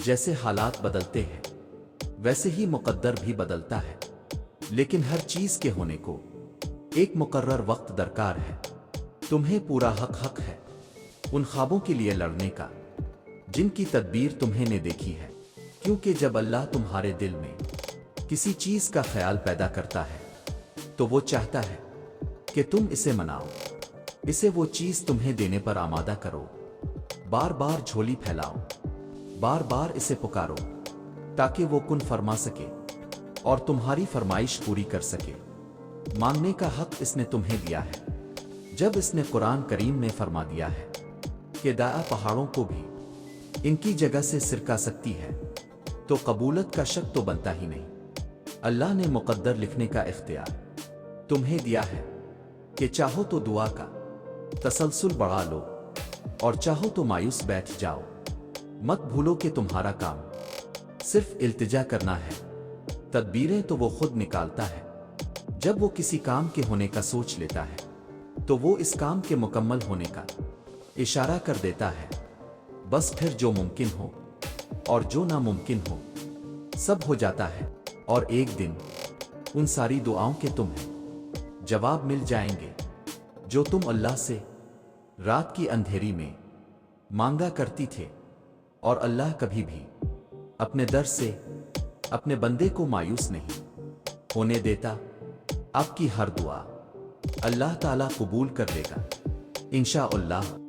جیسے حالات بدلتے ہیں ویسے ہی مقدر بھی بدلتا ہے، لیکن ہر چیز کے ہونے کو ایک مقرر وقت درکار ہے۔ تمہیں پورا حق ہے ان خوابوں کے لیے لڑنے کا جن کی تدبیر تمہیں نے دیکھی ہے، کیونکہ جب اللہ تمہارے دل میں کسی چیز کا خیال پیدا کرتا ہے تو وہ چاہتا ہے کہ تم اسے مناؤ، اسے وہ چیز تمہیں دینے پر آمادہ کرو، بار بار جھولی پھیلاؤ، بار بار اسے پکارو تاکہ وہ کن فرما سکے اور تمہاری فرمائش پوری کر سکے۔ مانگنے کا حق اس نے تمہیں دیا ہے۔ جب اس نے قرآن کریم میں فرما دیا ہے کہ دایا پہاڑوں کو بھی ان کی جگہ سے سرکا سکتی ہے، تو قبولت کا شک تو بنتا ہی نہیں۔ اللہ نے مقدر لکھنے کا اختیار تمہیں دیا ہے کہ چاہو تو دعا کا تسلسل بڑھا لو اور چاہو تو مایوس بیٹھ جاؤ۔ مت بھولو کہ تمہارا کام صرف التجا کرنا ہے، تدبیریں تو وہ خود نکالتا ہے۔ جب وہ کسی کام کے ہونے کا سوچ لیتا ہے تو وہ اس کام کے مکمل ہونے کا اشارہ کر دیتا ہے۔ بس پھر جو ممکن ہو اور جو ناممکن ہو سب ہو جاتا ہے، اور ایک دن ان ساری دعاؤں کے تمہیں جواب مل جائیں گے جو تم اللہ سے رات کی اندھیری میں مانگا کرتی تھے۔ اور اللہ کبھی بھی اپنے در سے اپنے بندے کو مایوس نہیں ہونے دیتا۔ آپ کی ہر دعا اللہ تعالیٰ قبول کر لے گا انشاءاللہ۔